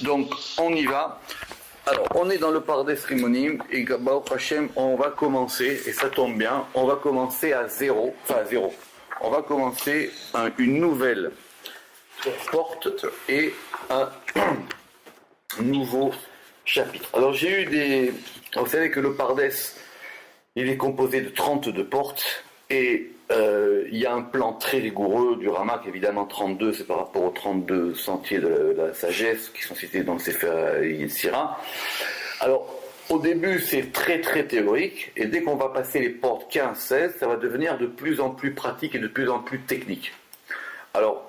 Donc, on y va. Alors, on est dans le Pardes Rimonim et Baruch Hashem, on va commencer, et ça tombe bien, on va commencer à zéro. On va commencer une nouvelle porte et un nouveau chapitre. Alors, j'ai eu vous savez que le Pardes, il est composé de 32 portes et il y a un plan très rigoureux du Ramak, évidemment 32, c'est par rapport aux 32 sentiers de la sagesse qui sont cités dans le Sefer Yetzira. Alors, au début, c'est très très théorique, et dès qu'on va passer les portes 15-16, ça va devenir de plus en plus pratique et de plus en plus technique. Alors,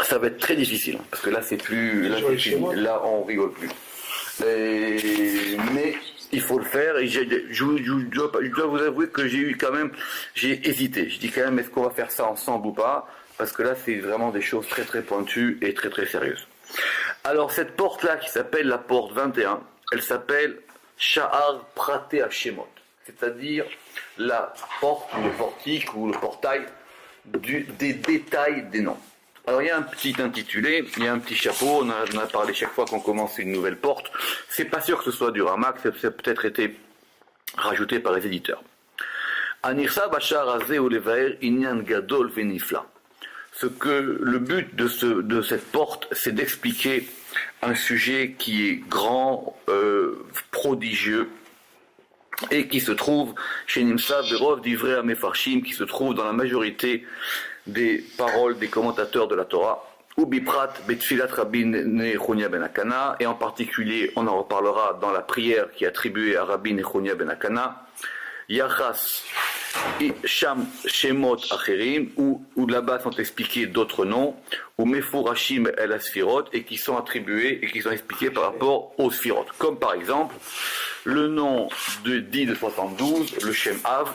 ça va être très difficile, parce que là, c'est plus... Là, on rigole plus. Mais... il faut le faire, et je dois vous avouer que j'ai hésité. Je dis quand même, est-ce qu'on va faire ça ensemble ou pas? Parce que là, c'est vraiment des choses très très pointues et très très sérieuses. Alors, cette porte-là, qui s'appelle la porte 21, elle s'appelle Sha'ar Praté Hashemot, c'est-à-dire la porte, le portique ou le portail des détails des noms. Alors il y a un petit intitulé, il y a un petit chapeau, on en a parlé chaque fois qu'on commence une nouvelle porte. C'est pas sûr que ce soit du Ramak, ça a peut-être été rajouté par les éditeurs. Anirsa Bachar Azeh ou Levaer Inyan Gadol Venifla. Le but de cette porte, c'est d'expliquer un sujet qui est grand, prodigieux, et qui se trouve chez Nimsa Verov d'Ivrei Amefarshim, qui se trouve dans la majorité des paroles des commentateurs de la Torah, ou Biprat Betfilat Rabbi Nechonia Ben Akana, et en particulier, on en reparlera dans la prière qui est attribuée à Rabbi Nechonia Ben Akana, Yachas Sham Shemot Acherim, où là-bas sont expliqués d'autres noms, ou Mefurashim El Asfirot, et qui sont attribués et qui sont expliqués par rapport aux Sfirot. Comme par exemple, le nom dit de 72, le Shem Av,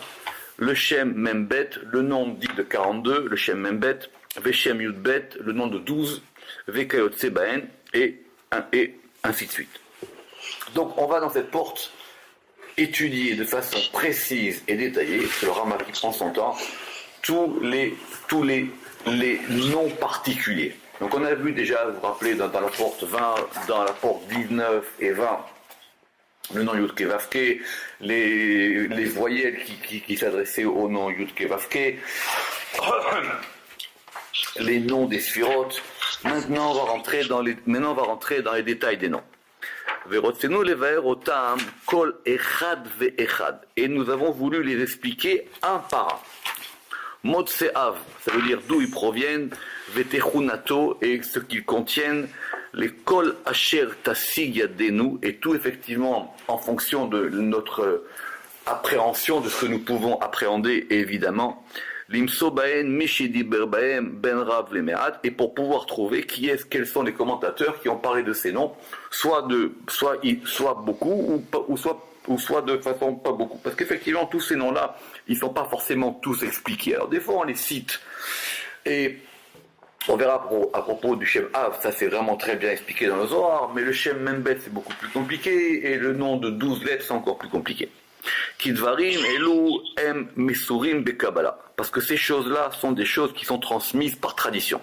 le Shem Membet, le nom dit de 42, le Shem Membet, Veshem Yudbet, le nom de 12, Vekayot Sebaen, et ainsi de suite. Donc on va dans cette porte étudier de façon précise et détaillée, c'est le Rama qui prend son temps, tous les noms particuliers. Donc on a vu déjà, vous vous rappelez, dans la porte 20, dans la porte 19 et 20, le nom Yud Kevavke, les voyelles qui s'adressaient au nom Yud Kevavke, les noms des sphirotes. Maintenant, on va rentrer dans les détails des noms. Et nous avons voulu les expliquer un par un. Motseav, ça veut dire d'où ils proviennent, Vetechunato, et ce qu'ils contiennent, les Kol Asher Tasig Yadenu, et tout effectivement en fonction de notre appréhension de ce que nous pouvons appréhender, évidemment, Limso Baen Mishidi Berbaem Ben Rav Lemeat, et pour pouvoir trouver quels sont les commentateurs qui ont parlé de ces noms, soit beaucoup, ou soit de façon pas beaucoup. Parce qu'effectivement, tous ces noms-là, ils ne sont pas forcément tous expliqués. Alors des fois, on les cite, et on verra à propos du Shem Av, ça c'est vraiment très bien expliqué dans le Zohar, mais le Shem Membet c'est beaucoup plus compliqué, et le nom de 12 lettres c'est encore plus compliqué. Kidvarim Elu Em Mesurim Bekabbalah, parce que ces choses-là sont des choses qui sont transmises par tradition.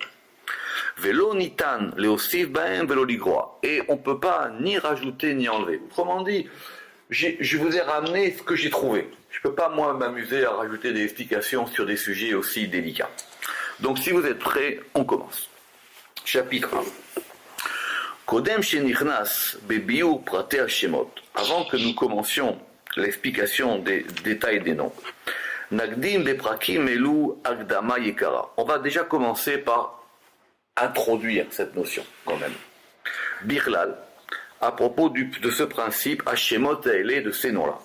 Velo Nitan Leosif Baem Velo Ligroa, et on ne peut pas ni rajouter ni enlever. Autrement dit, je vous ai ramené ce que j'ai trouvé. Je ne peux pas moi m'amuser à rajouter des explications sur des sujets aussi délicats. Donc si vous êtes prêts, on commence. Chapitre 1. Kodem shenichnas bebiur praté hashemot. Avant que nous commencions l'explication des détails des noms. Nagdim beprakim elu agdama yekara. On va déjà commencer par introduire cette notion quand même. Birlal, à propos de ce principe, hashemot haele, de ces noms-là.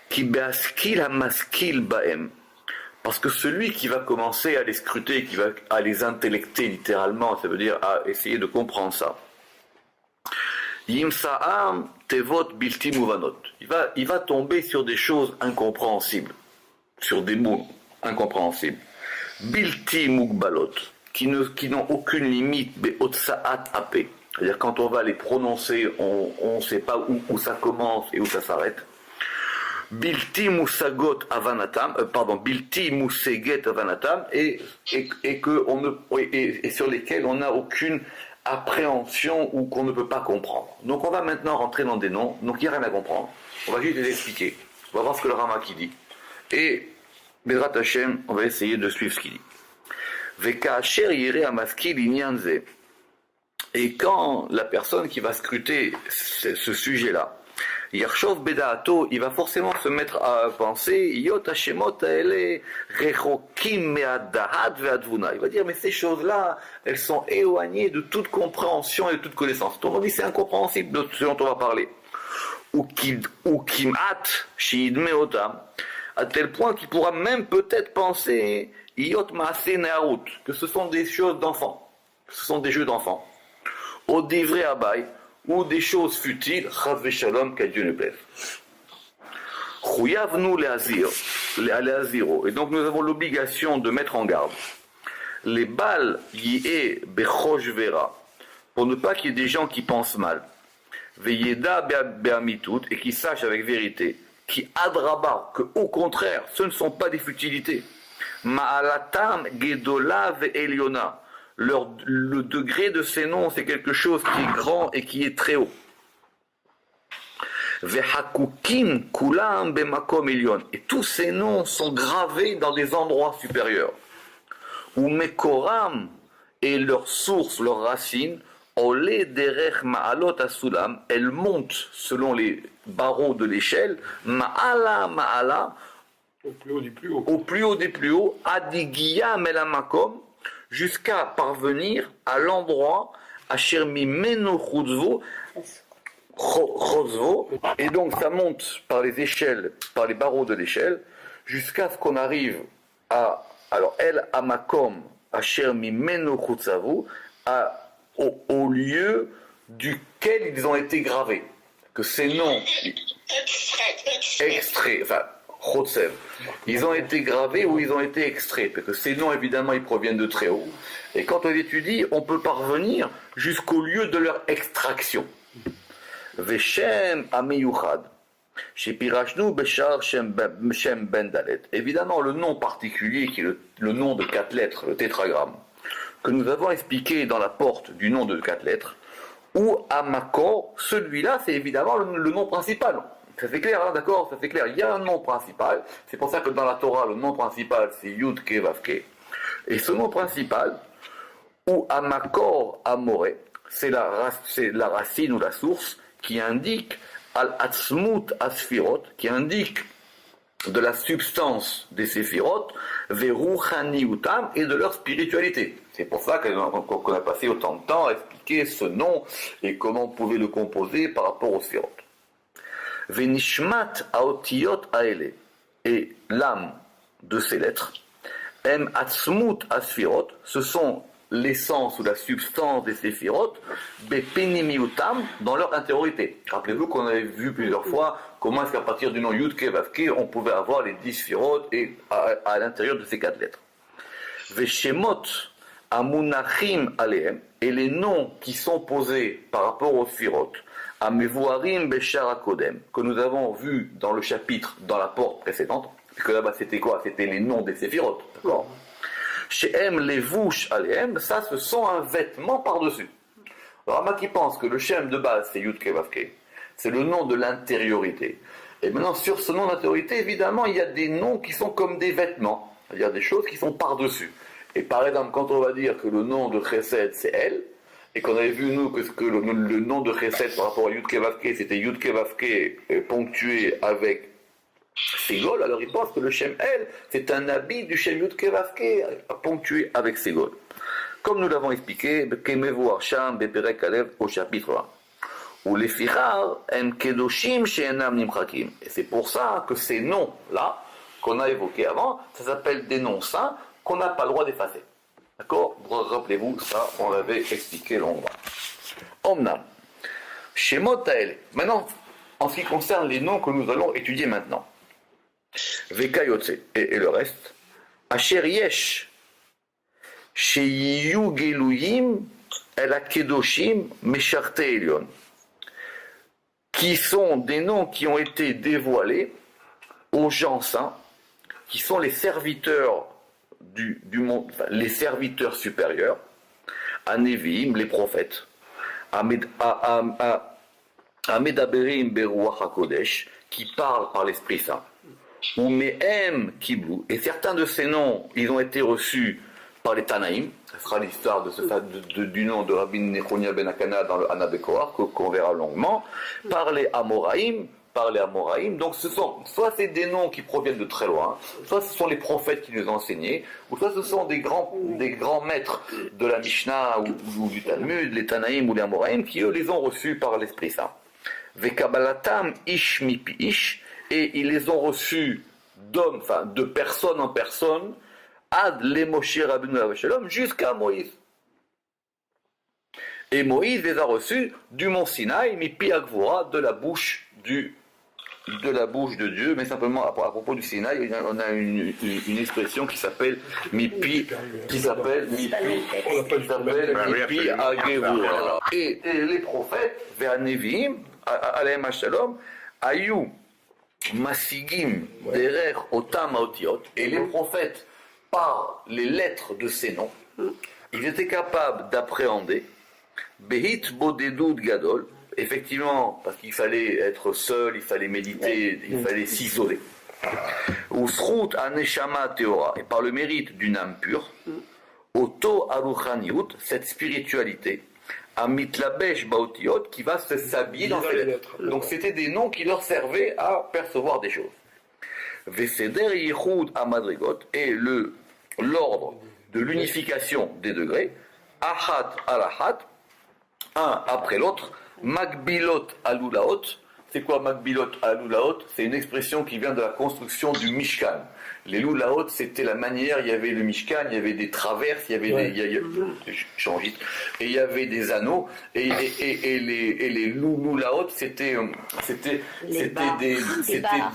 Ki beaskil hamaskil baem. Parce que celui qui va commencer à les scruter, qui va à les intellecter littéralement, ça veut dire à essayer de comprendre ça. Yimsa'am tevot bilti muvanot. Il va tomber sur des choses incompréhensibles, sur des mots incompréhensibles. Bilti mugbalot, qui n'ont aucune limite, be'otsa'at apé. C'est-à-dire quand on va les prononcer, on ne sait pas où ça commence et où ça s'arrête. Bilti musagot avanatam, bilti museget avanatam, et sur lesquels on n'a aucune appréhension ou qu'on ne peut pas comprendre. Donc on va maintenant rentrer dans des noms, donc il n'y a rien à comprendre, on va juste les expliquer, on va voir ce que le Rama qui dit. Et, Bezrat Hashem, on va essayer de suivre ce qu'il dit. Vekasher yire amaskil inyan ze. Et quand la personne qui va scruter ce sujet-là, Yarshov Bedaato, il va forcément se mettre à penser, Yot Hashemot Aele Rechokim Me'adahat Ve'advuna. Il va dire, mais ces choses-là, elles sont éloignées de toute compréhension et de toute connaissance. Autrement dit, c'est incompréhensible de ce dont on va parler. Ou Kimat Shidme Otam, à tel point qu'il pourra même peut-être penser, Yot Maase Neharut, que ce sont des choses d'enfants, que ce sont des jeux d'enfants. Au divrei abai, ou des choses futiles, chas v'shalom, qu'à Dieu ne plaise. Chouyavnu le'aziro, et donc nous avons l'obligation de mettre en garde. Les bal yi'e bechosh vera, pour ne pas qu'il y ait des gens qui pensent mal. Ve'yeda be'amitut, et qui sachent avec vérité, qui adraba, que au contraire, ce ne sont pas des futilités. Ma'alatam gedola ve'eliona. Le degré de ces noms, c'est quelque chose qui est grand et qui est très haut. Vehakukim kulam bemakom elyon. Et tous ces noms sont gravés dans des endroits supérieurs. Ou mekoram, et leur source, leur racine, olé derech ma'alot asulam, elles montent selon les barreaux de l'échelle, ma'ala, au plus haut du plus haut. Au plus haut des plus hauts, adigiya melamakom, jusqu'à parvenir à l'endroit Ashermi Meno Chuzvo, et donc ça monte par les échelles, par les barreaux de l'échelle, jusqu'à ce qu'on arrive à, alors El Amakom Ashermi Meno Chutzavu, au lieu duquel ils ont été gravés. Que ces noms extraits, enfin, Chotsev, ils ont été gravés ou ils ont été extraits, parce que ces noms évidemment ils proviennent de très haut, et quand on les étudie, on peut parvenir jusqu'au lieu de leur extraction. Veshem Ameyuchad, chez Pirachnu Beshar Shem Ben Dalet, évidemment le nom particulier qui est le nom de 4 lettres, le tétragramme, que nous avons expliqué dans la porte du nom de 4 lettres, ou Amakor, celui-là c'est évidemment le nom principal. Ça c'est clair, hein, d'accord? Ça c'est clair. Il y a un nom principal. C'est pour ça que dans la Torah, le nom principal, c'est Yud Ke Vav Ke. Et ce nom principal, ou Amakor Amore, c'est la racine ou la source qui indique Al-Atzmut Asfirot, qui indique de la substance des Séphirot, Veruchani Utam, et de leur spiritualité. C'est pour ça qu'on a passé autant de temps à expliquer ce nom et comment on pouvait le composer par rapport aux Séphirot. Venishmat aotiyot aele, et l'âme de ces lettres, em atzmut asfirot, ce sont l'essence ou la substance des séphirot, bepenimiutam, dans leur intériorité. Rappelez-vous qu'on avait vu plusieurs fois comment est-ce qu'à partir du nom Yudke Vavke, on pouvait avoir les 10 séphirot et à l'intérieur de ces 4 lettres. Veshemot amunachim alehem, et les noms qui sont posés par rapport aux séphirot, Amevuarim Beshar Akodem, que nous avons vu dans le chapitre, dans la porte précédente, que là-bas c'était quoi? C'était les noms des séphirot, d'accord? Chez M, les vouches Alehem, ça ce sont un vêtement par-dessus. Rama qui pense que le Shem de base c'est Yud Kevavke, c'est le nom de l'intériorité. Et maintenant sur ce nom d'intériorité, évidemment, il y a des noms qui sont comme des vêtements, c'est-à-dire des choses qui sont par-dessus. Et par exemple, quand on va dire que le nom de Chesed c'est elle, et qu'on avait vu, nous, que le nom de Chesed par rapport à Yud Kevavke, c'était Yud Kevavke ponctué avec Ségol, alors il pense que le Shem El, c'est un habit du Shem Yud Kevavke ponctué avec Ségol. Comme nous l'avons expliqué, Kemevu Arsham, Beperek Alev, au chapitre 1. Ou les Fichar, En Kedoshim, She'enam Nimchakim. Et c'est pour ça que ces noms-là, qu'on a évoqués avant, ça s'appelle des noms saints qu'on n'a pas le droit d'effacer. D'accord? Rappelez-vous, ça, on l'avait expliqué longuement. Omnam. Shemot Tael. Maintenant, en ce qui concerne les noms que nous allons étudier maintenant. Vekayotse et le reste. Asher Yesh. Sheyiyu Geluyim El Akedoshim Mesharte Elion. Qui sont des noms qui ont été dévoilés aux gens saints, qui sont les serviteurs du monde, enfin, les serviteurs supérieurs, Anevim, les prophètes, Amedaberim Beruach HaKodesh, qui parlent par l'Esprit Saint, ou Mehem Kiblu, et certains de ces noms, ils ont été reçus par les Tanaïm. Ce sera l'histoire du nom de Rabbi Nechonia Ben Akana dans le Hana Bekoar, qu'on verra longuement, par les Amoraïm. Donc ce sont, soit c'est des noms qui proviennent de très loin, soit ce sont les prophètes qui nous ont enseigné, ou soit ce sont des grands maîtres de la Mishnah ou du Talmud, les Tanaïm ou les Amoraïm, qui eux les ont reçus par l'Esprit Saint. Vekabalatam ish mipi ish, et ils les ont reçus d'hommes, enfin de personne en personne, ad les Moshe Rabbeinu Avashalom, jusqu'à Moïse. Et Moïse les a reçus du mont Sinaï, mipi agvora, de la bouche de Dieu, mais simplement à propos du Sinaï, on a une expression qui s'appelle mipi agvora. Et les prophètes, vers Nevi'im, alayhim shalom, ayou masigim derer otam aotiot, et les prophètes, par les lettres de ces noms, ils étaient capables d'appréhender behit bodedud gadol, effectivement, parce qu'il fallait être seul, il fallait méditer, il fallait s'isoler. Ou srout aneshama teora, et par le mérite d'une âme pure, oto aruchaniut, cette spiritualité, amitlabesh baotiot, qui va se s'habiller dans ces lettres. Donc c'était des noms qui leur servaient à percevoir des choses. Veseder yichud amadrigot, et l'ordre de l'unification des degrés, achat alahat, un après l'autre, Magbilot alulaot. C'est quoi Magbilot alulaot? C'est une expression qui vient de la construction du Mishkan. Les lulaot, c'était la manière, il y avait le Mishkan, il y avait des traverses, il y avait et il y avait des anneaux, et les lulaot, c'était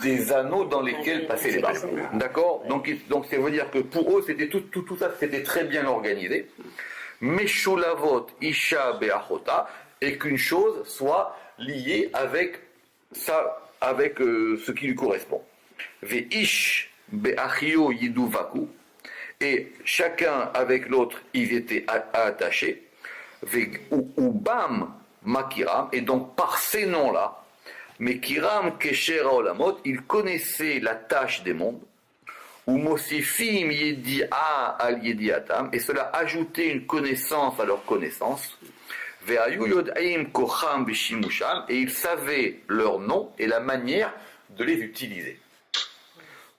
des anneaux dans lesquels passaient les barques. D'accord? Donc ça veut dire que pour eux, c'était tout ça, c'était très bien organisé. Meshulavot isha be'achota, et qu'une chose soit liée avec ce qui lui correspond. Ve'ish be'achio yiduvaku, et chacun avec l'autre, ils étaient attachés. Ve'ubam makiram, et donc par ces noms-là, mekiram kesher olamot, ils connaissaient la tâche des mondes. Ou mosifim yedi'a al yediatam, et cela ajoutait une connaissance à leur connaissance. Ve'ayu yod'aim kocham bishimusham, et ils savaient leur nom et la manière de les utiliser.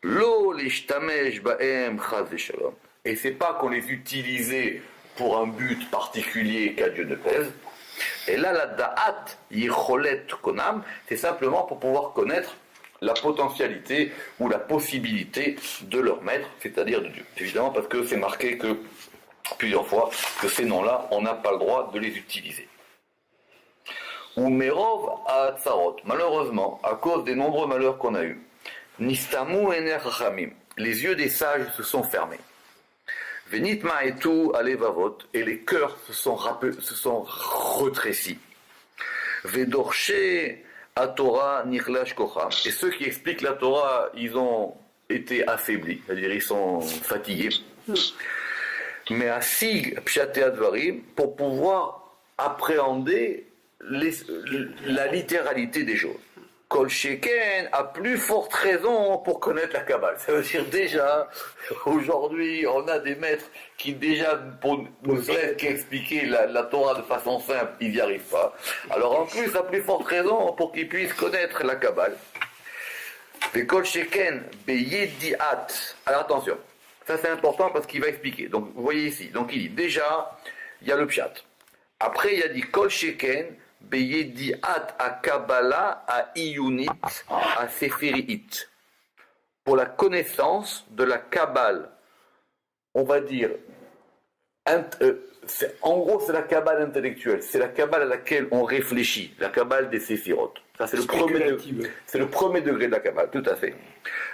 Lo lishtamesh ba'em chaz v'shalom, et c'est pas qu'on les utilisait pour un but particulier qu'à Dieu ne plaise. Et là la da'at yicholet konam, c'est simplement pour pouvoir connaître la potentialité ou la possibilité de leur maître, c'est-à-dire de Dieu. Évidemment, parce que c'est marqué que plusieurs fois que ces noms-là, on n'a pas le droit de les utiliser. Ou merov atzarot, malheureusement, à cause des nombreux malheurs qu'on a eus, nistamu ener chachamim, les yeux des sages se sont fermés. Venit ma'etu alevavot, et les cœurs se sont retrécis. Vedorshe à Torah Nichlash Kocham. Et ceux qui expliquent la Torah, ils ont été affaiblis, c'est-à-dire ils sont fatigués. Mais à Sig Pshate Advarim, pour pouvoir appréhender la littéralité des choses. Kol Sheken a plus forte raison pour connaître la Kabbale. Ça veut dire déjà, aujourd'hui, on a des maîtres qui déjà, pour nous expliquer la Torah de façon simple, ils n'y arrivent pas. Alors en plus, à plus forte raison pour qu'ils puissent connaître la Kabbale. Kol Sheken beyediat. Alors attention, ça c'est important parce qu'il va expliquer. Donc vous voyez ici, donc il dit déjà, il y a le pshat. Après il a dit Kol Sheken beyediat a Kabbalah a iyunit a seferiit. Pour la connaissance de la Kabbale, on va dire, en gros c'est la Kabbale intellectuelle, c'est la Kabbale à laquelle on réfléchit, la Kabbale des Séphirot. Ça c'est le premier degré de la Kabbale, tout à fait.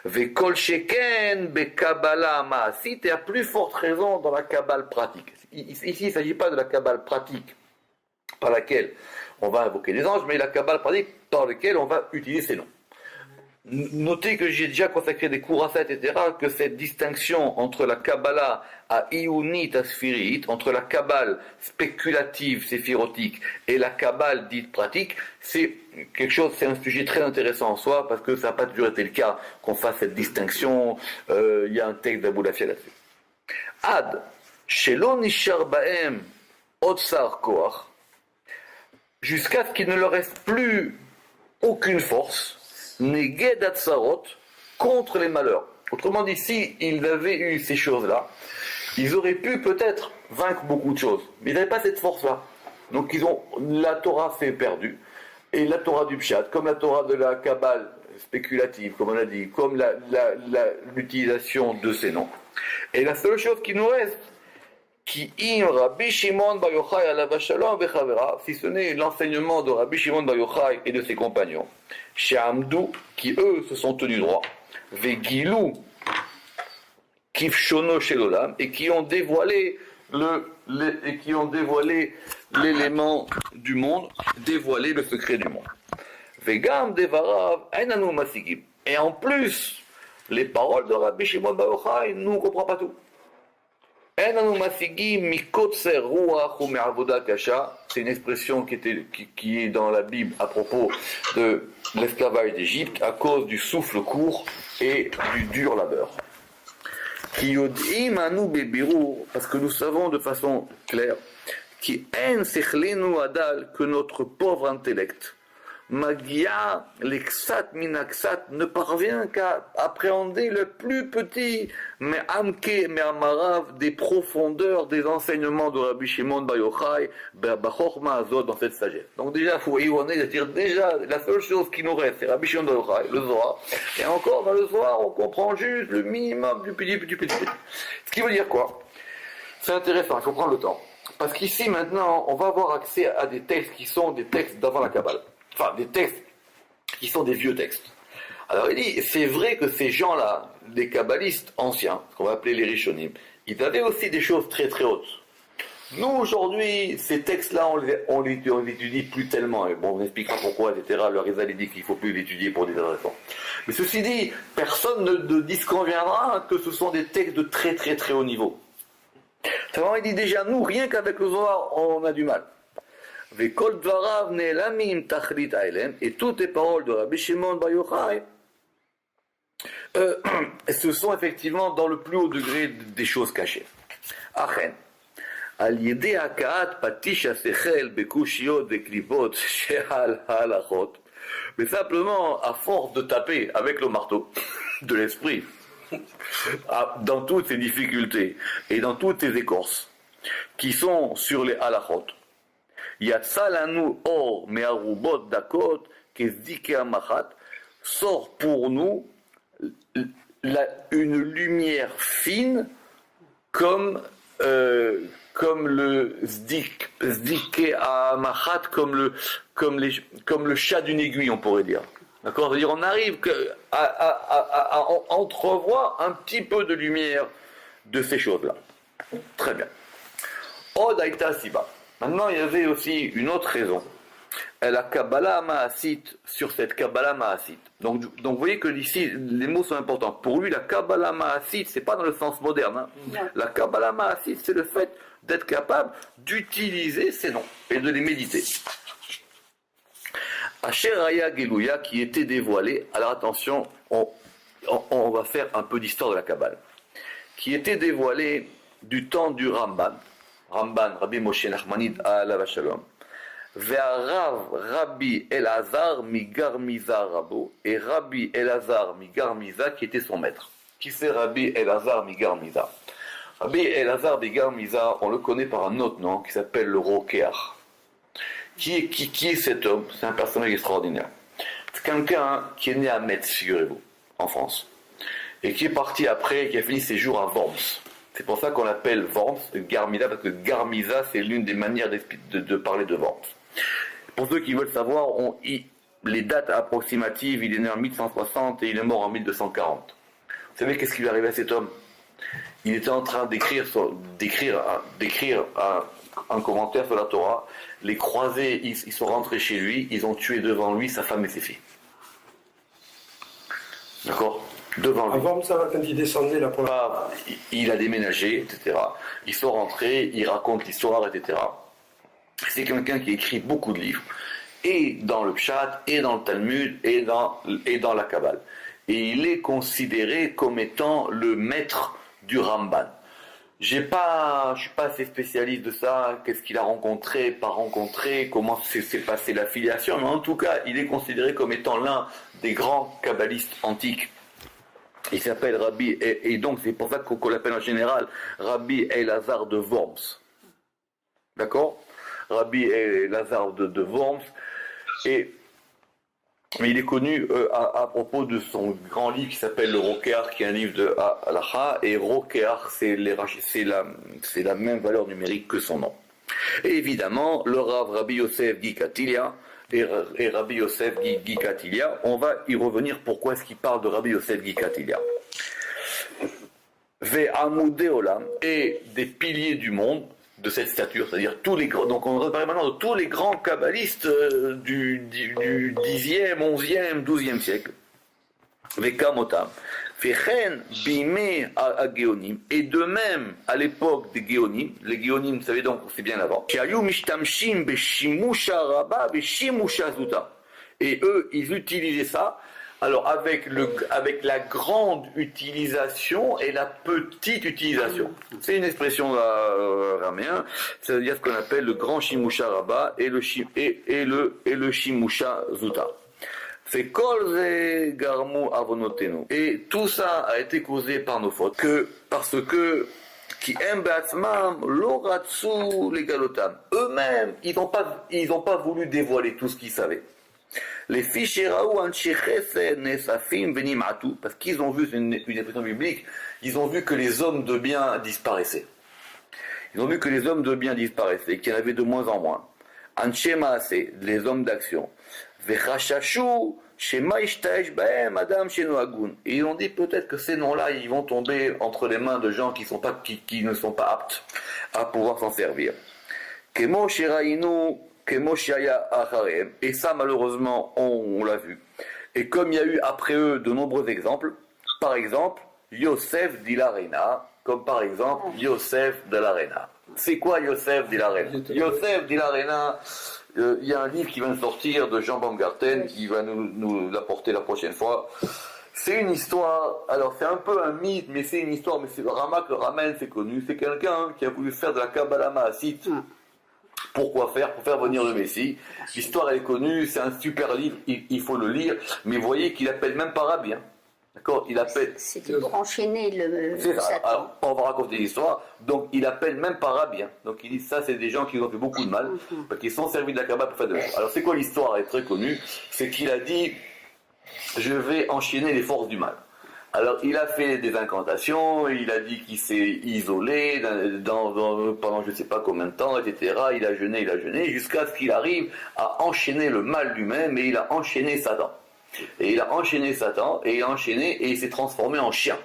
Vekol sheken be Kabbalah ma'asit, et à plus forte raison dans la Kabbale pratique. Ici il ne s'agit pas de la Kabbale pratique par laquelle on va invoquer les anges, mais la Kabbale pratique par laquelle on va utiliser ces noms. Notez que j'ai déjà consacré des cours à ça, etc., que cette distinction entre la Kabbalah à Iounit à Sphirit, entre la Kabbale spéculative, séphirotique, et la Kabbale dite pratique, c'est quelque chose, c'est un sujet très intéressant en soi, parce que ça n'a pas toujours été le cas qu'on fasse cette distinction. Il y a un texte d'Abou Lafia là-dessus. Ad, Shelo Nishar Baem, Otsar Koach, jusqu'à ce qu'il ne leur reste plus aucune force, Neged Atzarot, contre les malheurs. Autrement dit, si ils avaient eu ces choses-là, ils auraient pu peut-être vaincre beaucoup de choses, mais ils n'avaient pas cette force-là. Donc la Torah s'est perdue, et la Torah du Pshat, comme la Torah de la Kabbale spéculative, comme on a dit, comme l'utilisation de ces noms. Et la seule chose qui nous reste, qui im Rabbi Shimon Bar Yochai alav shalom vechavera, si ce n'est l'enseignement de Rabbi Shimon Bar Yochai et de ses compagnons, She'amdu, qui eux se sont tenus droit, Vegilu Kifshono Shel Olam, et qui ont dévoilé l'élément du monde, dévoilé le secret du monde. Vegam devarav einanu masigim. Et en plus, les paroles de Rabbi Shimon Bar Yochai, nous ne comprenons pas tout. C'est une expression qui est dans la Bible à propos de l'esclavage d'Égypte à cause du souffle court et du dur labeur. Parce que nous savons de façon claire que notre pauvre intellect Magia, l'exat minaksat, ne parvient qu'à appréhender le plus petit, mais amke, mais amarav, des profondeurs des enseignements de Rabbi Shimon Bar Yochai, bachorma azot, dans cette sagesse. Donc déjà, vous voyez où on est, c'est-à-dire déjà, la seule chose qui nous reste, c'est Rabbi Shimon Bar Yochai, le Zohar, et encore dans le Zohar, on comprend juste le minimum du petit. Ce qui veut dire quoi? C'est intéressant, il faut prendre le temps. Parce qu'ici, maintenant, on va avoir accès à des textes qui sont des textes d'avant la Kabbale. Enfin, des textes qui sont des vieux textes. Alors il dit, c'est vrai que ces gens-là, les kabbalistes anciens, qu'on va appeler les Rishonim, ils avaient aussi des choses très très hautes. Nous aujourd'hui, ces textes-là, on les étudie plus tellement. Et bon, on expliquera pourquoi, etc. Le Arizal dit qu'il ne faut plus l'étudier pour des raisons. Mais ceci dit, personne ne disconviendra que ce sont des textes de très très très haut niveau. Il dit déjà, nous, rien qu'avec le Zohar, on a du mal. Et toutes les paroles de Rabbi Shimon Bar Yochai ce sont effectivement dans le plus haut degré des choses cachées. Achen. Al yedei hakaat patish hasechel bekushiyot veklibot she'al halachot. Mais simplement, à force de taper avec le marteau de l'esprit, dans toutes ces difficultés et dans toutes ces écorces qui sont sur les halachot, Yatsalanu or me'arubot dakot kezdike amachat, sort pour nous une lumière fine comme le zdike amachat, comme le chat d'une aiguille, on pourrait dire. D'accord? C'est-à-dire on arrive à entrevoir un petit peu de lumière de ces choses-là. Très bien. Od aïta siba. Maintenant, il y avait aussi une autre raison. La Kabbalah Ma'asit, sur cette Kabbalah Ma'asit. Donc vous voyez que ici, les mots sont importants. Pour lui, la Kabbalah Ma'asit, c'est pas dans le sens moderne. Hein. La Kabbalah Ma'asit, c'est le fait d'être capable d'utiliser ces noms et de les méditer. Asher Haya Gelouya, qui était dévoilé, alors attention, on va faire un peu d'histoire de la Kabbalah, qui était dévoilé du temps du Ramban, Rabbi Moshe Nachmanid alav shalom, Ve'arav Rabbi Elazar Migarmiza Rabo, et Rabbi Elazar Migarmiza qui était son maître. Qui c'est Rabbi Elazar Migarmiza? Rabbi Elazar Migarmiza, on le connaît par un autre nom qui s'appelle le Rokeach. Qui est cet homme? C'est un personnage extraordinaire. C'est quelqu'un qui est né à Metz, figurez-vous, en France, et qui est parti après, qui a fini ses jours à Worms. C'est pour ça qu'on l'appelle Worms, Garmiza, parce que Garmiza, c'est l'une des manières de parler de Worms. Pour ceux qui veulent savoir, les dates approximatives, il est né en 1160 et il est mort en 1240. Vous savez qu'est-ce qui lui arrivait à cet homme? Il était en train d'écrire un commentaire sur la Torah. Les croisés, ils sont rentrés chez lui, ils ont tué devant lui sa femme et ses filles. devant lui. Avant ça, quand il descendait la première fois. Il a déménagé, etc. Ils sont rentrés, il raconte l'histoire, etc. C'est quelqu'un qui écrit beaucoup de livres, et dans le Pshat, et dans le Talmud, et dans la Kabbale. Et il est considéré comme étant le maître du Ramban. Je suis pas assez spécialiste de ça, qu'est-ce qu'il a rencontré, pas rencontré, comment s'est passée l'affiliation, mais en tout cas, il est considéré comme étant l'un des grands kabbalistes antiques. Il s'appelle Rabbi, et donc c'est pour ça qu'on l'appelle en général Rabbi Elazar de Worms. D'accord? Rabbi Elazar de Worms. Mais il est connu à propos de son grand livre qui s'appelle le Rokeach, qui est un livre de Halacha, et Rokeach, c'est la même valeur numérique que son nom. Et évidemment, le Rav Rabbi Yosef Gikatilia et Rabbi Yosef Gikatilia, on va y revenir pourquoi est-ce qu'il parle de Rabbi Yosef Gikatilia. Ve'amudei olam, et des piliers du monde, de cette stature, c'est-à-dire tous les grands, donc on reparle maintenant de tous les grands kabbalistes du 10e, 11e, 12e siècle. Vekamotam. Vechen bimé à Géonim. Et de même, à l'époque des Géonim, les Géonim, vous savez donc, c'est bien avant. Shayu mishtamshim beshimusha rabba beshimusha zuta. Et eux, ils utilisaient ça. Alors avec la grande utilisation et la petite utilisation. C'est une expression araméen, c'est-à-dire ce qu'on appelle le grand shimusha rabba et le shimusha zuta. C'est kol garmu avonotenu. Et tout ça a été causé par nos fautes, parce que qui embatsmam loratsu legalotam. Eux-mêmes, ils n'ont pas voulu dévoiler tout ce qu'ils savaient. Les fichiers parce qu'ils ont vu, c'est une expression biblique, ils ont vu que les hommes de bien disparaissaient. Ils ont vu que les hommes de bien disparaissaient, qu'il y en avait de moins en moins. Les hommes d'action. Et ils ont dit peut-être que ces noms-là, ils vont tomber entre les mains de gens qui ne sont pas aptes à pouvoir s'en servir. Et ça, malheureusement, on l'a vu. Et comme il y a eu après eux de nombreux exemples, par exemple, Yosef d'Ilarena, comme par exemple Yosef de l'Arena. C'est quoi Yosef d'Ilarena? Yosef d'Ilarena, il y a un livre qui vient de sortir de Jean Baumgarten, qui va nous l'apporter la prochaine fois. C'est une histoire, alors c'est un peu un mythe, mais c'est une histoire, mais c'est le Ramak le ramène, c'est connu. C'est quelqu'un qui a voulu faire de la Kabbalah Maasite. Pourquoi faire? Pour faire venir le Messie. L'histoire elle est connue, c'est un super livre, il faut le lire, mais vous voyez qu'il appelle même pas Rabbi. D'accord? Il appelle. C'était pour enchaîner le Satan. Alors, on va raconter l'histoire. Donc il appelle même pas Rabbi. Donc il dit ça, c'est des gens qui ont fait beaucoup de mal, parce qu'ils sont servis de la Kabbalah pour faire de mal. Alors c'est quoi l'histoire? Elle est très connue. C'est qu'il a dit je vais enchaîner les forces du mal. Alors il a fait des incantations, il a dit qu'il s'est isolé pendant je ne sais pas combien de temps, etc. Il a jeûné, jusqu'à ce qu'il arrive à enchaîner le mal lui-même, et il a enchaîné Satan. Et il a enchaîné Satan, et il s'est transformé en chien.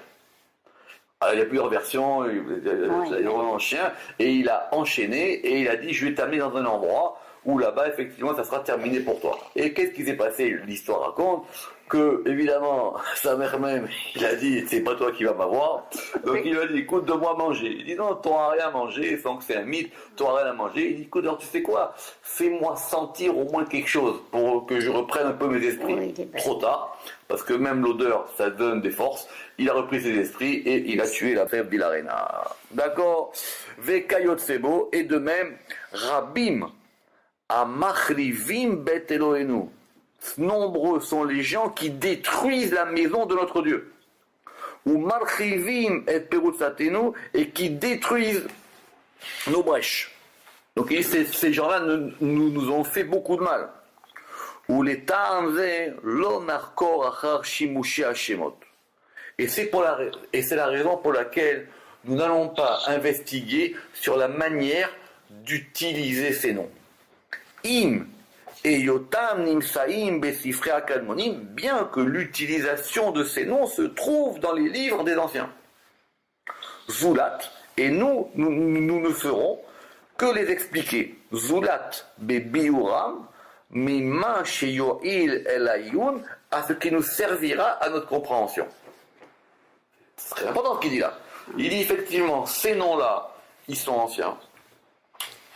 Alors, il y a plusieurs versions, il en chien, et il a enchaîné, et il a dit je vais t'amener dans un endroit où là-bas, effectivement, ça sera terminé pour toi. Et qu'est-ce qui s'est passé? L'histoire raconte que, évidemment, sa mère même, il a dit, c'est pas toi qui vas m'avoir. Donc il lui a dit, écoute, donne-moi à manger. Il dit, non, t'auras rien à manger, sans que c'est un mythe, t'auras rien à manger. Il dit, écoute, alors tu sais quoi? Fais-moi sentir au moins quelque chose pour que je reprenne un peu mes esprits. Oui, trop tard, parce que même l'odeur, ça donne des forces. Il a repris ses esprits et il a tué la fève d'Ilarena. D'accord? Vekayot Sebo, et de même, Rabim, Amachrivim bet Elohenu. Nombreux sont les gens qui détruisent la maison de notre Dieu. Ou Marchivim et Perutzatenu, et qui détruisent nos brèches. Donc ces gens-là nous ont fait beaucoup de mal. Ou les Ta'amze lo narkor achar shimushi hashemot. Et c'est la raison pour laquelle nous n'allons pas investiguer sur la manière d'utiliser ces noms. Im et yotam nimsaim besifrei akalmonim, bien que l'utilisation de ces noms se trouve dans les livres des anciens. Zulat, et nous ne ferons que les expliquer. Zulat bebiuram mima sheyoil elayun, à ce qui nous servira à notre compréhension. C'est très important ce qu'il dit là. Il dit effectivement, ces noms-là, ils sont anciens.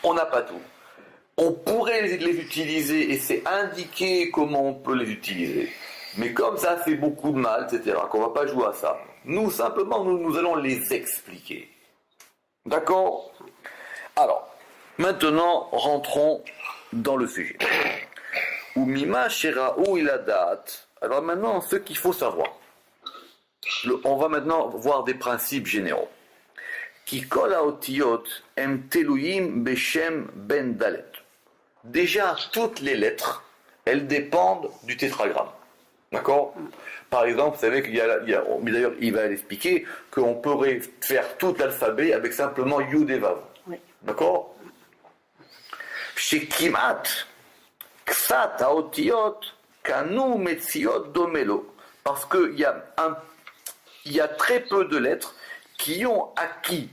On n'a pas tout. On pourrait les utiliser et c'est indiqué comment on peut les utiliser. Mais comme ça fait beaucoup de mal, etc., qu'on ne va pas jouer à ça, nous, simplement, nous allons les expliquer. D'accord? Alors, maintenant, rentrons dans le sujet. Umima Sheraou Iladat. Alors maintenant, ce qu'il faut savoir. On va maintenant voir des principes généraux. Ki kol haotiyot em teluyim beshem ben dalet. Déjà, toutes les lettres, elles dépendent du tétragramme. D'accord? Par exemple, vous savez qu'il y a d'ailleurs, il va l'expliquer, qu'on pourrait faire tout l'alphabet avec simplement Yud et Vav. Oui. D'accord? Chez Kimat, Ksat haotiyot, Kanu metziot domelo. Parce qu'il y a très peu de lettres qui ont acquis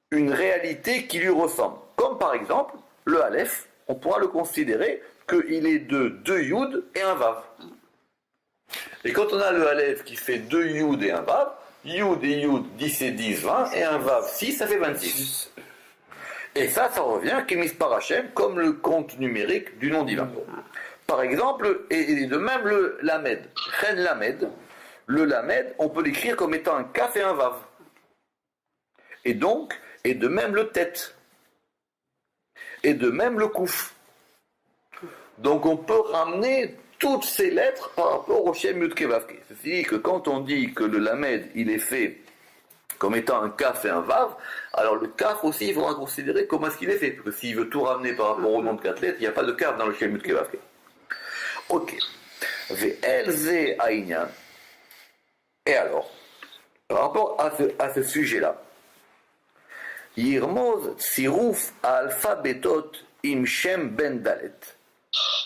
une réalité qui lui ressemble. Comme par exemple, le Aleph, on pourra le considérer qu'il est de 2 Yud et un Vav. Et quand on a le Aleph qui fait 2 Yud et un Vav, Yud et Yud, 10 et 10, 20, et un Vav, 6, ça fait 26. Et ça revient, Kémispar Hachem, comme le compte numérique du nom divin. Par exemple, et de même le Lamed, Chen Lamed, le Lamed, on peut l'écrire comme étant un Kaf et un Vav. Et donc, et de même le Tet. Et de même le Kouf. Donc on peut ramener toutes ces lettres par rapport au Shem Yud Ke Vav Ke. C'est-à-dire que quand on dit que le Lamed, il est fait comme étant un Kaf et un Vav, alors le Kaf aussi, il faudra considérer comment est-ce qu'il est fait. Parce que s'il veut tout ramener par rapport au nom de 4 lettres, il n'y a pas de Kaf dans le Shem Yud Ke Vav Ke. Ok. Ve'elze Aïnyan. Et alors, par rapport à ce sujet-là, Yirmoz Tziruf Alphabetot Im Shem Ben Dalet.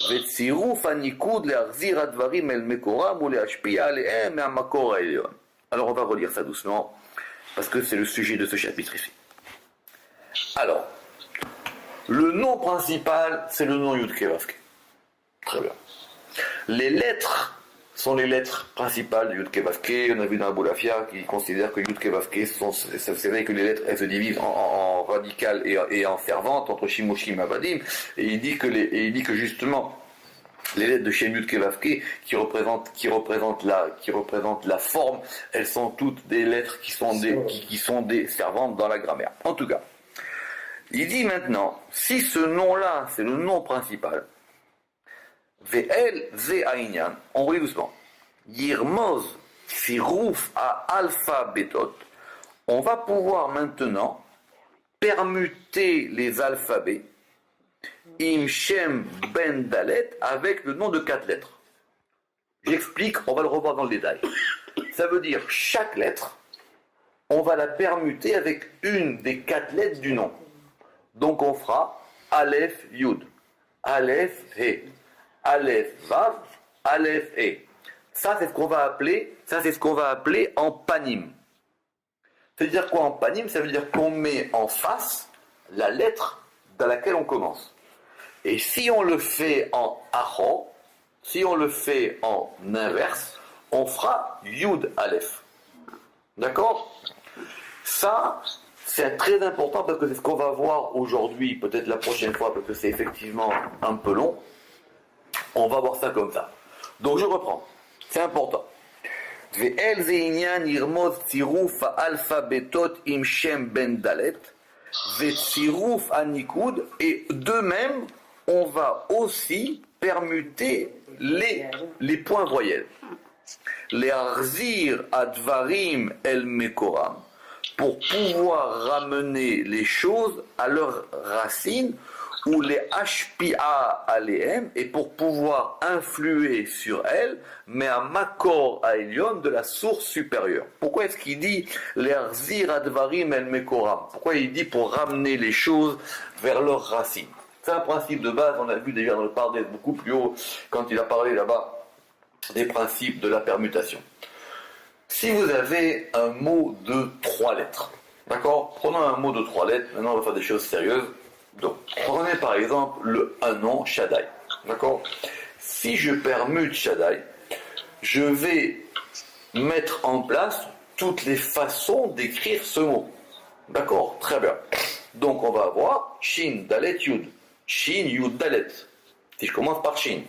Ve'tziruf Anikud Le'achzir Advarim El Mekoram ou Le'ashpia Alehem Me'amakor Ha'elyon. Alors on va relire ça doucement, parce que c'est le sujet de ce chapitre ici. Alors, le nom principal, c'est le nom Yud Ke Vav Ke. Très bien. Les lettres sont les lettres principales de Yud Ke Vav Ke. On a vu dans Abou Lafia qui considère que Yud Ke Vav Ke, c'est vrai que les lettres elles se divisent en radicales et en ferventes entre Shimoshim et Avadim. Et il dit que justement les lettres de Shem Yud Ke Vav Ke qui représentent la forme, elles sont toutes des lettres qui sont des servantes dans la grammaire. En tout cas, il dit maintenant, si ce nom-là c'est le nom principal, Ve'el ze aïnyan, on relit doucement. Yirmoz Siruf à alpha betot. On va pouvoir maintenant permuter les alphabets Im Shem Ben Dalet avec le nom de 4 lettres. J'explique, on va le revoir dans le détail. Ça veut dire chaque lettre, on va la permuter avec une des 4 lettres du nom. Donc on fera Aleph Yud, Aleph He, Aleph Vav, Aleph E. Ça c'est ce qu'on va appeler en panim. C'est-à-dire quoi en panim? Ça veut dire qu'on met en face la lettre dans laquelle on commence. Et si on le fait en acho, si on le fait en inverse, on fera Yud Aleph. D'accord? Ça, c'est très important parce que c'est ce qu'on va voir aujourd'hui, peut-être la prochaine fois, parce que c'est effectivement un peu long. On va voir ça comme ça. Donc je reprends. C'est important. Ve'el ze'inyan yirmoz tziruf alphabetot im shem ben dalet ve'tziruf anikud, et de même on va aussi permuter les points voyelles. Les arzir advarim el mekoram, pour pouvoir ramener les choses à leurs racines, ou les hashpia alehem, et pour pouvoir influer sur elles, mais à makor aelion, de la source supérieure. Pourquoi est-ce qu'il dit les arzir advarim el mekoram? Pourquoi il dit pour ramener les choses vers leurs racines? C'est un principe de base, on a vu déjà dans le Pardes beaucoup plus haut, quand il a parlé là-bas des principes de la permutation. Si vous avez un mot de 3 lettres, d'accord? Prenons un mot de 3 lettres, maintenant on va faire des choses sérieuses. Donc, prenez par exemple un nom Shaddai, d'accord? Si je permute Shaddai, je vais mettre en place toutes les façons d'écrire ce mot. D'accord, très bien. Donc on va avoir Shin, Dalet, Yud. Shin, Yud, Dalet. Si je commence par Shin.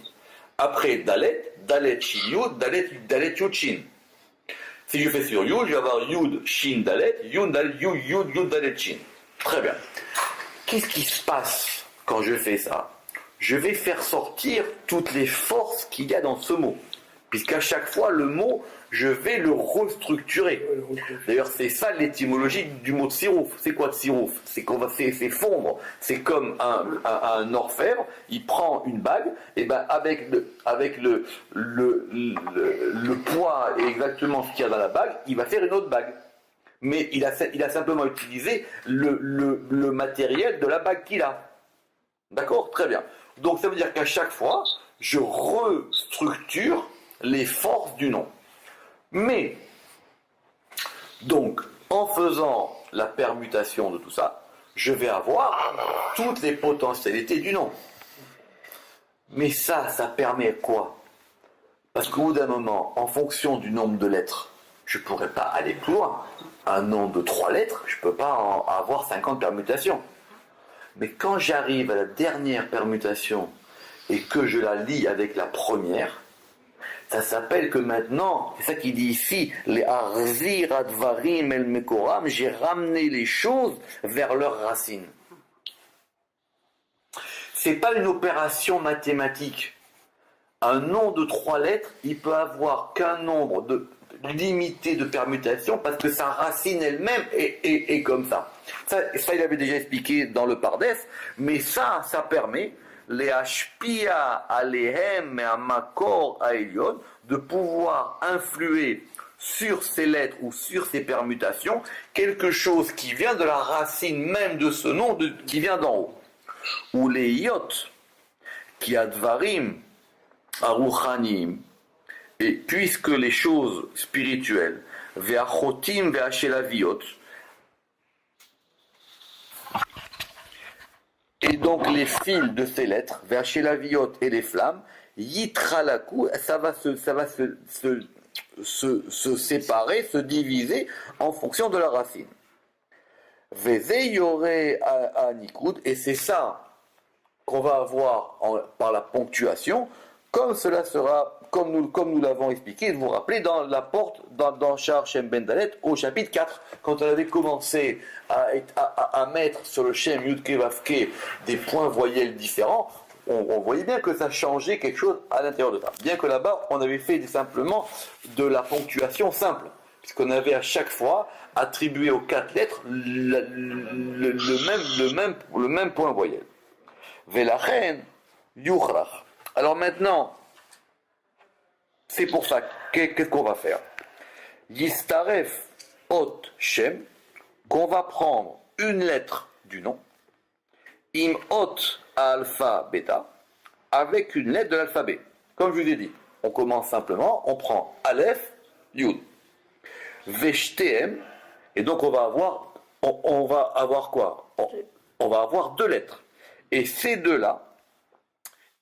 Après Dalet, Dalet, Shin, Yud, Dalet, Dalet, Yud, Shin. Si je fais sur Yud, je vais avoir Yud, Shin, Dalet, Yud, Dalet, Yud, Yud, Yud, Dalet, Shin. Très bien. Qu'est-ce qui se passe quand je fais ça? Je vais faire sortir toutes les forces qu'il y a dans ce mot. Puisqu'à chaque fois, le mot, je vais le restructurer. D'ailleurs, c'est ça l'étymologie du mot tsirouf. C'est quoi tsirouf? C'est qu'on va c'est fondre. C'est comme un orfèvre, il prend une bague, et ben avec le poids et exactement ce qu'il y a dans la bague, il va faire une autre bague. Mais il a simplement utilisé le matériel de la bague qu'il a. D'accord? Très bien. Donc ça veut dire qu'à chaque fois, je restructure les forces du nom. Mais, donc, en faisant la permutation de tout ça, je vais avoir toutes les potentialités du nom. Mais ça permet quoi? Parce qu'au bout d'un moment, en fonction du nombre de lettres, je ne pourrais pas aller plus loin. Un nom de 3 lettres, je ne peux pas avoir 50 permutations. Mais quand j'arrive à la dernière permutation et que je la lis avec la première, ça s'appelle que maintenant, c'est ça qu'il dit ici, les arzir advarim el mekoram, j'ai ramené les choses vers leurs racines. C'est pas une opération mathématique. Un nom de 3 lettres, il peut avoir qu'un nombre limité de permutations parce que sa racine elle-même est comme ça. Ça, il avait déjà expliqué dans le Pardes, mais ça permet les hashpia alehem et amakor aelion de pouvoir influer sur ces lettres ou sur ces permutations quelque chose qui vient de la racine même de ce nom qui vient d'en haut. Ou les yot qui advarim aruchanim, et puisque les choses spirituelles ve'achotim ve'ashelaviot, et donc les fils de ces lettres, ve'ashelaviot et les flammes, yitralaku, ça va se séparer, se diviser en fonction de la racine. Veze yore a nikud, et c'est ça qu'on va avoir par la ponctuation, comme cela sera, comme nous l'avons expliqué, vous vous rappelez, dans la porte, dans Shar Shem Ben Dalet, au chapitre 4, quand on avait commencé à mettre sur le Shem Yudke Vavke des points voyelles différents, on voyait bien que ça changeait quelque chose à l'intérieur de ça. Bien que là-bas, on avait fait simplement de la ponctuation simple, puisqu'on avait à chaque fois attribué aux 4 lettres le même point voyelle. Velachen Yuchrach. Alors maintenant, c'est pour ça, qu'est-ce qu'on va faire? Yistaref Ot Shem, qu'on va prendre une lettre du nom, Im Ot Alpha Beta, avec une lettre de l'alphabet. Comme je vous ai dit, on commence simplement, on prend Aleph, Yud, Veshtem, et donc on va avoir quoi? On va avoir 2 lettres. Et ces 2-là,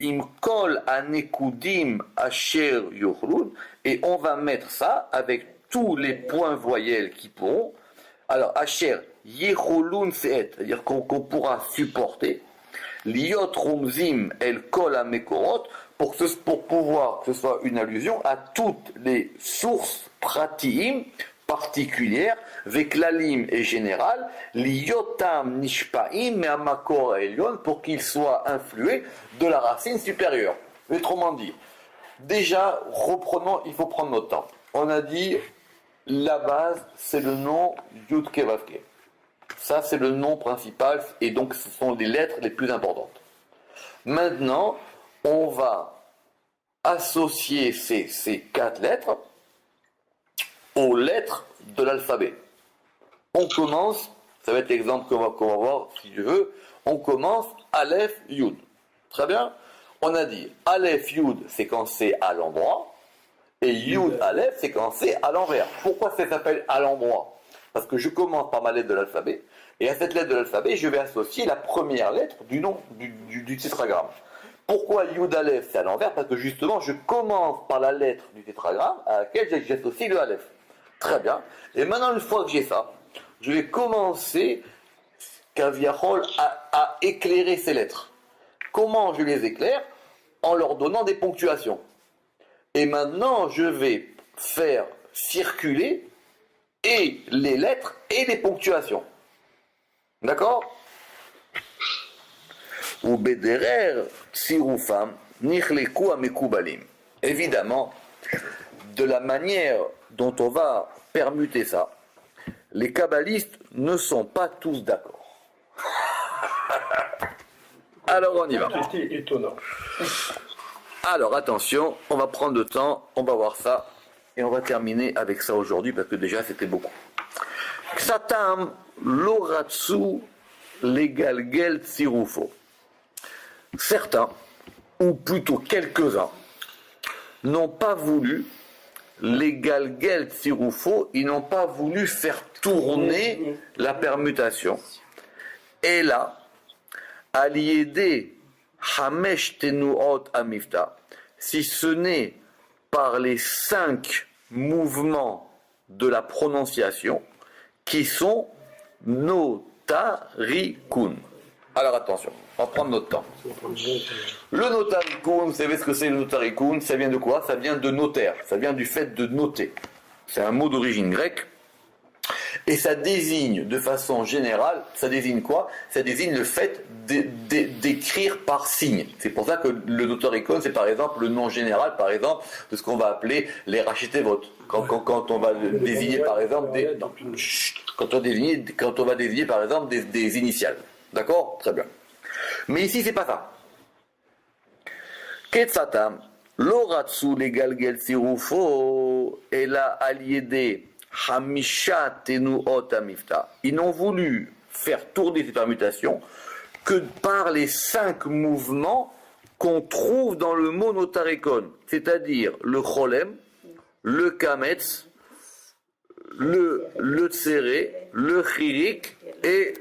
Im kol anekudim asher yochlun, et on va mettre ça avec tous les points voyelles qui pourront. Alors, asher yecholun seet, c'est-à-dire qu'on pourra supporter. Liot rumzim el kol amekorot, pour pouvoir que ce soit une allusion à toutes les sources pratiim particulières, veklalim et générales, liotam nishpaim mais amakor elion, pour qu'ils soient influés de la racine supérieure. Autrement dit, déjà, reprenons, il faut prendre notre temps. On a dit, la base, c'est le nom Yudke Vavke. Ça, c'est le nom principal, et donc ce sont les lettres les plus importantes. Maintenant, on va associer ces 4 lettres aux lettres de l'alphabet. On commence, ça va être l'exemple qu'on va voir si tu veux, on commence Aleph Yud. Très bien. On a dit Aleph Yud, c'est quand c'est à l'endroit, et Yud Aleph, c'est quand c'est à l'envers. Pourquoi ça s'appelle à l'endroit? Parce que je commence par ma lettre de l'alphabet, et à cette lettre de l'alphabet, je vais associer la première lettre du nom du tétragramme. Pourquoi Yud Aleph, c'est à l'envers? Parce que justement, je commence par la lettre du tétragramme à laquelle j'associe le Aleph. Très bien. Et maintenant, une fois que j'ai ça, je vais commencer, Kaviachol, à éclairer ces lettres. Comment je les éclaire? En leur donnant des ponctuations. Et maintenant, je vais faire circuler et les lettres et les ponctuations. D'accord? Ou bederer tsirufam nichleku amekubalim. Évidemment, de la manière dont on va permuter ça, les kabbalistes ne sont pas tous d'accord. Alors on y va. C'était étonnant. Alors attention, on va prendre le temps, on va voir ça, et on va terminer avec ça aujourd'hui, parce que déjà c'était beaucoup. Ksatam loratsu legalgel tsirufo. Certains, ou plutôt quelques-uns, n'ont pas voulu legalgel tsirufo, ils n'ont pas voulu faire tourner la permutation. Et là, aliédé hamesh tenuot amifta, si ce n'est par les 5 mouvements de la prononciation qui sont notarikun. Alors attention, on va prendre notre temps. Le notarikun, vous savez ce que c'est le notarikun? Ça vient de quoi? Ça vient de notaire, ça vient du fait de noter. C'est un mot d'origine grecque. Et ça désigne, de façon générale, ça désigne quoi? Ça désigne le fait d'écrire par signe. C'est pour ça que le notarikon, c'est par exemple le nom général, par exemple, de ce qu'on va appeler les rachetevot. Quand on va désigner, par exemple, quand on va désigner, par exemple, des initiales. D'accord? Très bien. Mais ici, c'est pas ça. Ketsatam, loratsu legalgel sirufo, et la aliédé. Hamisha tenuot amifta. Ils n'ont voulu faire tourner ces permutations que par les 5 mouvements qu'on trouve dans le mot notarikon, c'est-à-dire le cholem, le kametz, le tséré, le chirik et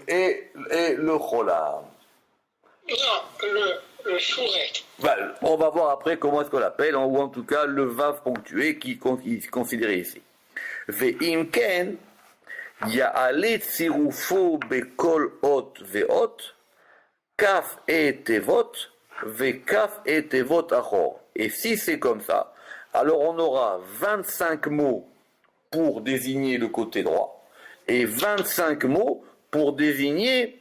le cholam. Non, le chouret. On va voir après comment est-ce qu'on l'appelle, ou en tout cas le vav ponctué qui est considéré ici. ואם כן, יעלה צירופו בכל אות ואות, כף תיבות וכף תיבות אחור. Et si c'est comme ça, alors on aura 25 mots pour désigner le côté droit et 25 mots pour désigner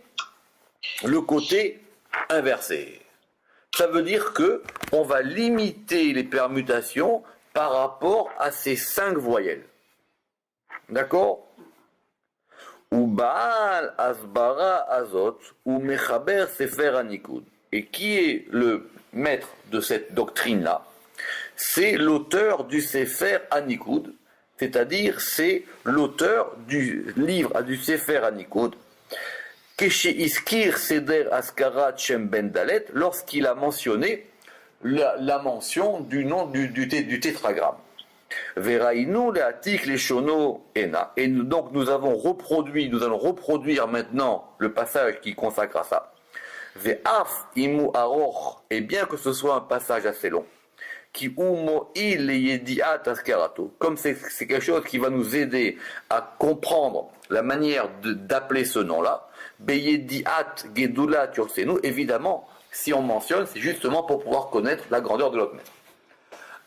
le côté inversé. Ça veut dire que on va limiter les permutations par rapport à ces 5 voyelles. D'accord? Ou Baal Asbara Azot, ou Mechaber Sefer Anikud. Et qui est le maître de cette doctrine-là? C'est l'auteur du Sefer Anikud, c'est-à-dire c'est l'auteur du livre du Sefer Anikud, Keshe Iskir Seder Askarat Shem Ben Dalet, lorsqu'il a mentionné la mention du nom du tétragramme. Verainu leatik leshono ena. Et donc nous allons reproduire maintenant le passage qui consacre à ça. Ve'af imu aroch, et bien que ce soit un passage assez long, qui umo il yediat askarato, comme c'est quelque chose qui va nous aider à comprendre la manière d'appeler ce nom-là, beyediat gedulat yorsenu, évidemment, si on mentionne, c'est justement pour pouvoir connaître la grandeur de notre maître.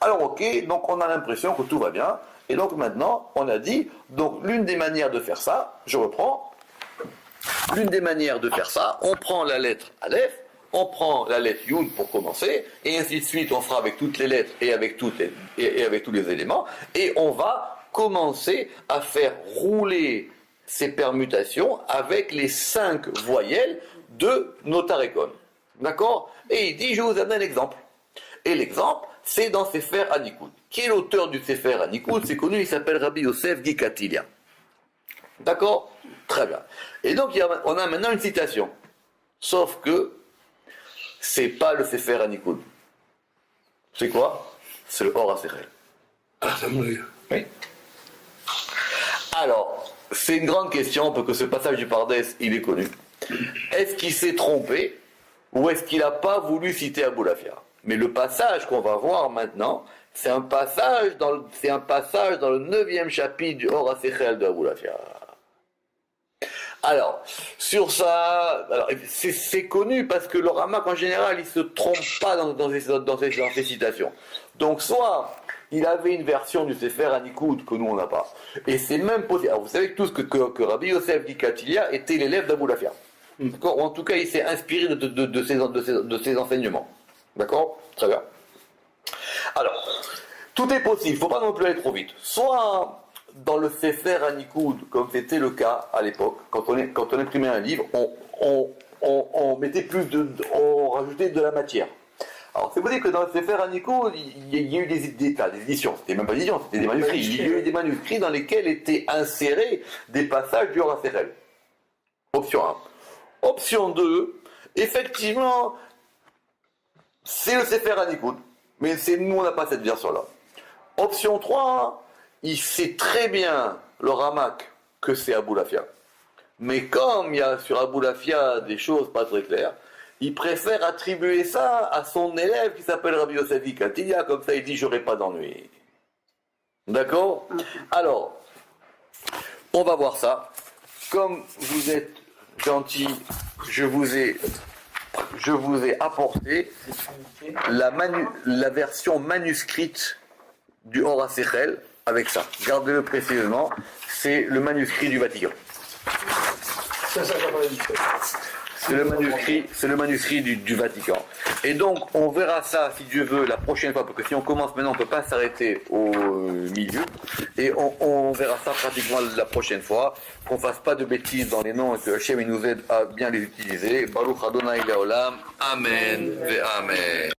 Alors ok, donc on a l'impression que tout va bien, et donc maintenant on a dit, donc l'une des manières de faire ça, je reprends, l'une des manières de faire ça, on prend la lettre Aleph, on prend la lettre Yud pour commencer, et ainsi de suite on fera avec toutes les lettres et avec tous les éléments, et on va commencer à faire rouler ces permutations avec les 5 voyelles de notarikon. D'accord? Et il dit, je vous donne un exemple. Et l'exemple, c'est dans Sefer Anikud. Qui est l'auteur du Sefer Anikud? C'est connu, il s'appelle Rabbi Yosef Gikatilia. D'accord? Très bien. Et donc, on a maintenant une citation. Sauf que, c'est pas le Sefer Anikud. C'est quoi? C'est le Or HaSechel. Oui. Alors, c'est une grande question, parce que ce passage du Pardes, il est connu. Est-ce qu'il s'est trompé? ou est-ce qu'il n'a pas voulu citer Abou Lafia? Mais le passage qu'on va voir maintenant, c'est un passage dans le 9e chapitre du Or HaSechel de Abou Lafia. Alors, sur ça, c'est connu parce que le Ramak en général, il se trompe pas dans ses citations. Donc, soit il avait une version du Sefer Hanikoud que nous on n'a pas, et c'est même possible. Alors, vous savez tous que Rabbi Yosef Dikatilia était l'élève d'Abou Lafia. D'accord? Ou en tout cas, il s'est inspiré de ses enseignements. D'accord? Très bien. Alors, tout est possible, il ne faut pas non plus aller trop vite. Soit dans le Sefer Hanikoud, comme c'était le cas à l'époque, quand on imprimait un livre, on mettait on rajoutait de la matière. Alors, c'est vous dire que dans le Sefer Hanikoud, il y a eu des éditions. C'était même pas des éditions, c'était des manuscrits. Il y a eu des manuscrits dans lesquels étaient insérés des passages du Or HaSechel. Option 1. Option 2, effectivement, c'est le Sefer Hanikoud, mais nous on n'a pas cette version-là. Option 3, il sait très bien, le Ramak, que c'est Abou Lafia. Mais comme il y a sur Abou Lafia des choses pas très claires, il préfère attribuer ça à son élève qui s'appelle Rabbi Yosef Dikatilia, comme ça il dit j'aurai pas d'ennui. D'accord? Alors, on va voir ça. Comme vous êtes gentil, je vous ai apporté la version manuscrite du Or HaSechel avec ça. Gardez-le précisément, c'est le manuscrit du Vatican. C'est le manuscrit du Vatican. Et donc, on verra ça, si Dieu veut, la prochaine fois, parce que si on commence maintenant, on ne peut pas s'arrêter au milieu. Et on verra ça pratiquement la prochaine fois, qu'on ne fasse pas de bêtises dans les noms et que Hachem nous aide à bien les utiliser. Baruch Adonai Leolam. Amen ve Amen.